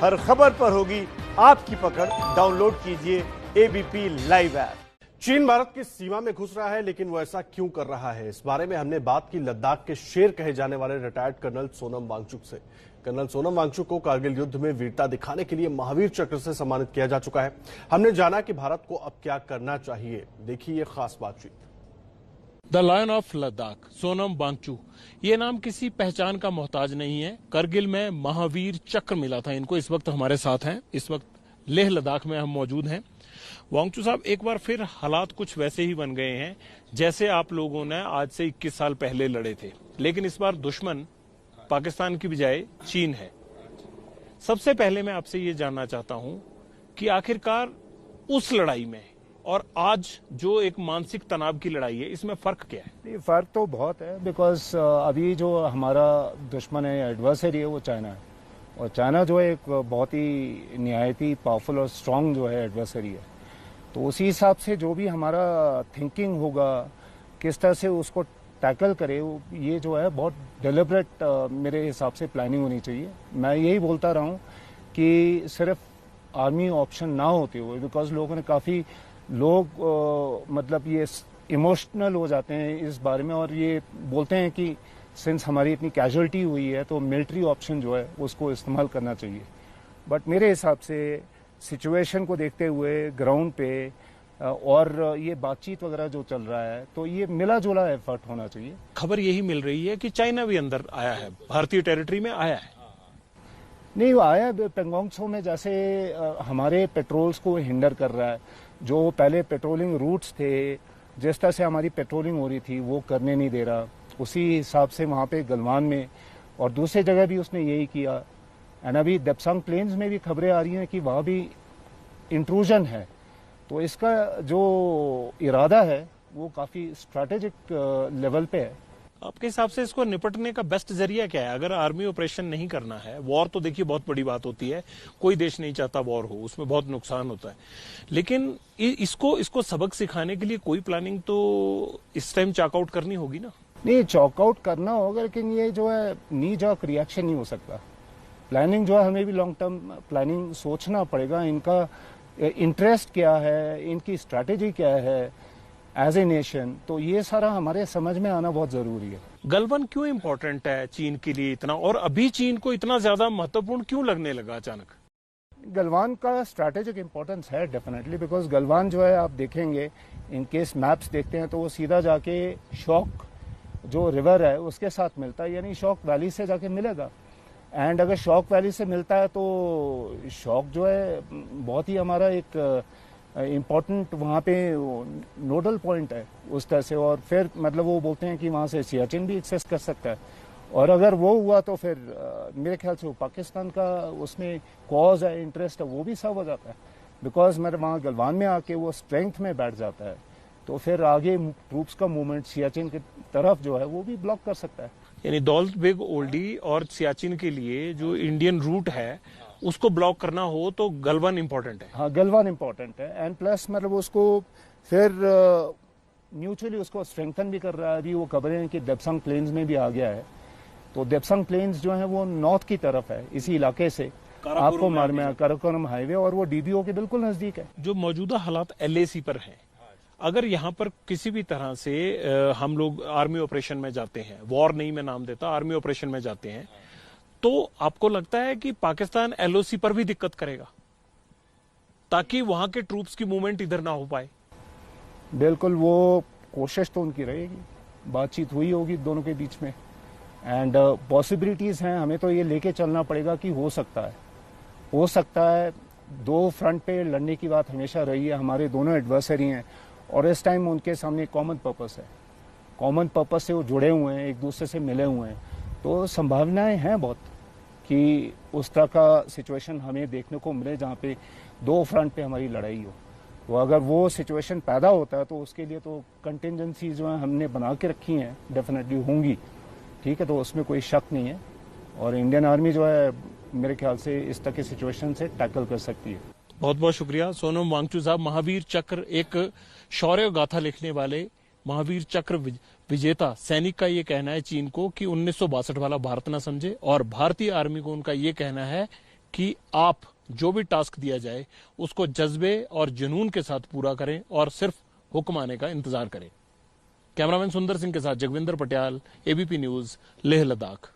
हर खबर पर होगी आपकी पकड़। डाउनलोड कीजिए एबीपी लाइव ऐप। चीन भारत की सीमा में घुस रहा है, लेकिन वो ऐसा क्यों कर रहा है, इस बारे में हमने बात की लद्दाख के शेर कहे जाने वाले रिटायर्ड कर्नल सोनम वांगचुक से। कर्नल सोनम वांगचुक को कारगिल युद्ध में वीरता दिखाने के लिए महावीर चक्र से सम्मानित किया जा चुका है। हमने जाना कि भारत को अब क्या करना चाहिए। देखिए ये खास बातचीत। The lion of Ladakh Sonam Wangchuk, ये नाम किसी पहचान का मोहताज नहीं है। करगिल में महावीर चक्र मिला था इनको। इस वक्त हमारे साथ हैं, इस वक्त लेह लद्दाख में हम मौजूद हैं। वांगचुक साहब, एक बार फिर हालात कुछ वैसे ही बन गए हैं जैसे आप लोगों ने आज से 21 साल पहले लड़े थे, लेकिन इस बार दुश्मन पाकिस्तान की बजाय चीन है। सबसे पहले मैं आपसे ये जानना चाहता हूं कि आखिरकार उस लड़ाई में और आज जो एक मानसिक तनाव की लड़ाई है, इसमें फर्क क्या है? फर्क तो बहुत है, बिकॉज अभी जो हमारा दुश्मन है, एडवर्सरी है, वो चाइना है। और चाइना जो है एक बहुत ही निहायती पावरफुल और स्ट्रांग जो है एडवर्सरी है। तो उसी हिसाब से जो भी हमारा थिंकिंग होगा, किस तरह से उसको टैकल करे, ये जो है बहुत डेलिब्रेट मेरे हिसाब से प्लानिंग होनी चाहिए। मैं यही बोलता रहा हूँ कि सिर्फ आर्मी ऑप्शन ना होते हुए, बिकॉज लोगों ने काफ़ी लोग मतलब ये इमोशनल हो जाते हैं इस बारे में और ये बोलते हैं कि सिंस हमारी इतनी कैजुअलिटी हुई है तो मिलिट्री ऑप्शन जो है उसको इस्तेमाल करना चाहिए। बट मेरे हिसाब से सिचुएशन को देखते हुए ग्राउंड पे और ये बातचीत वगैरह जो चल रहा है, तो ये मिला जुला एफर्ट होना चाहिए। खबर यही मिल रही है कि चाइना भी अंदर आया है, भारतीय टेरिटरी में आया है। नहीं, वो आया पेंगोंग त्सो में, जैसे हमारे पेट्रोल्स को हिंडर कर रहा है। जो पहले पेट्रोलिंग रूट्स थे, जिस तरह से हमारी पेट्रोलिंग हो रही थी, वो करने नहीं दे रहा। उसी हिसाब से वहाँ पे गलवान में और दूसरी जगह भी उसने यही किया। एंड अभी देप्सांग प्लेन्स में भी खबरें आ रही हैं कि वहाँ भी इंट्रूजन है। तो इसका जो इरादा है वो काफ़ी स्ट्रैटेजिक लेवल पे है। आपके हिसाब से इसको निपटने का बेस्ट जरिया क्या है? अगर आर्मी ऑपरेशन नहीं करना है, वॉर तो देखिए बहुत बड़ी बात होती है, कोई देश नहीं चाहता वॉर हो, उसमें बहुत नुकसान होता है, लेकिन इसको सबक सिखाने के लिए कोई प्लानिंग तो इस टाइम चॉकआउट करनी होगी ना? नहीं, चॉकआउट करना होगा, लेकिन ये जो है नी जॉक रिएक्शन नहीं हो सकता। प्लानिंग जो है, हमें भी लॉन्ग टर्म प्लानिंग सोचना पड़ेगा। इनका इंटरेस्ट क्या है, इनकी स्ट्रैटेजी क्या है एज ए नेशन, तो ये सारा हमारे समझ में आना बहुत जरूरी है। गलवान क्यों इंपॉर्टेंट है चीन के लिए इतना, और अभी चीन को इतना ज्यादा महत्वपूर्ण क्यों लगने लगा अचानक? गलवान का स्ट्रैटेजिक इंपॉर्टेंस है डेफिनेटली, बिकॉज गलवान जो है, आप देखेंगे इन केस मैप्स देखते हैं तो वो सीधा जाके शॉक जो रिवर है उसके साथ मिलता है, यानी शॉक वैली से जाके मिलेगा। एंड अगर शॉक वैली से मिलता है तो शॉक जो है बहुत ही हमारा एक इम्पॉर्टेंट वहाँ पे नोडल पॉइंट है उस तरह से। और फिर मतलब वो बोलते हैं कि वहाँ से सियाचिन भी एक्सेस कर सकता है। और अगर वो हुआ तो फिर मेरे ख्याल से वो पाकिस्तान का उसमें कॉज है, इंटरेस्ट है, वो भी सब हो जाता है। बिकॉज मेरे वहाँ गलवान में आके वो स्ट्रेंथ में बैठ जाता है, तो फिर आगे ट्रूप्स का मूवमेंट सियाचिन की तरफ जो है वो भी ब्लॉक कर सकता है। यानी दौलत बेग ओल्डी और सियाचिन के लिए जो इंडियन रूट है उसको ब्लॉक करना हो तो गलवान इंपॉर्टेंट है। हाँ, गलवान इंपॉर्टेंट है। एंड प्लस मतलब उसको फिर म्यूचुअली उसको स्ट्रेंथन भी कर रहा है। अभी वो खबरें हैं कि देप्सांग प्लेन्स में भी आ गया है। तो देप्सांग प्लेन्स जो है वो नॉर्थ की तरफ है, इसी इलाके से आपको मालूम है, काराकोरम हाईवे, और वो डीबीओ के बिल्कुल नजदीक है। जो मौजूदा हालात एलएसी पर हैं, अगर यहाँ पर किसी भी तरह से हम लोग आर्मी ऑपरेशन में जाते हैं, वॉर नहीं मैं नाम देता, आर्मी ऑपरेशन में जाते हैं, तो आपको लगता है कि पाकिस्तान एलओसी पर भी दिक्कत करेगा ताकि वहां के ट्रूप्स की मूवमेंट इधर ना हो पाए? बिल्कुल, वो कोशिश तो उनकी रहेगी, बातचीत हुई होगी दोनों के बीच में। एंड पॉसिबिलिटीज हैं, हमें तो ये लेके चलना पड़ेगा कि हो सकता है। दो फ्रंट पे लड़ने की बात हमेशा रही है, हमारे दोनों एडवर्सरी हैं और इस टाइम उनके सामने कॉमन पर्पस है। कॉमन पर्पस से वो जुड़े हुए हैं, एक दूसरे से मिले हुए हैं, तो संभावनाएं हैं बहुत कि उस तरह का सिचुएशन हमें देखने को मिले जहाँ पे दो फ्रंट पे हमारी लड़ाई हो। तो अगर वो सिचुएशन पैदा होता है तो उसके लिए तो कंटिजेंसी जो है हमने बना के रखी हैं, डेफिनेटली होंगी, ठीक है, तो उसमें कोई शक नहीं है। और इंडियन आर्मी जो है मेरे ख्याल से इस तरह की सिचुएशन से टैकल कर सकती है। बहुत बहुत शुक्रिया सोनम वांगचुक साहब। महावीर चक्र, एक शौर्य गाथा लिखने वाले महावीर चक्र विजेता सैनिक का ये कहना है चीन को कि 1962 वाला भारत न समझे, और भारतीय आर्मी को उनका ये कहना है कि आप जो भी टास्क दिया जाए उसको जज्बे और जुनून के साथ पूरा करें और सिर्फ हुक्म आने का इंतजार करें। कैमरामैन सुंदर सिंह के साथ जगविंदर पटियाल, एबीपी न्यूज, लेह लद्दाख।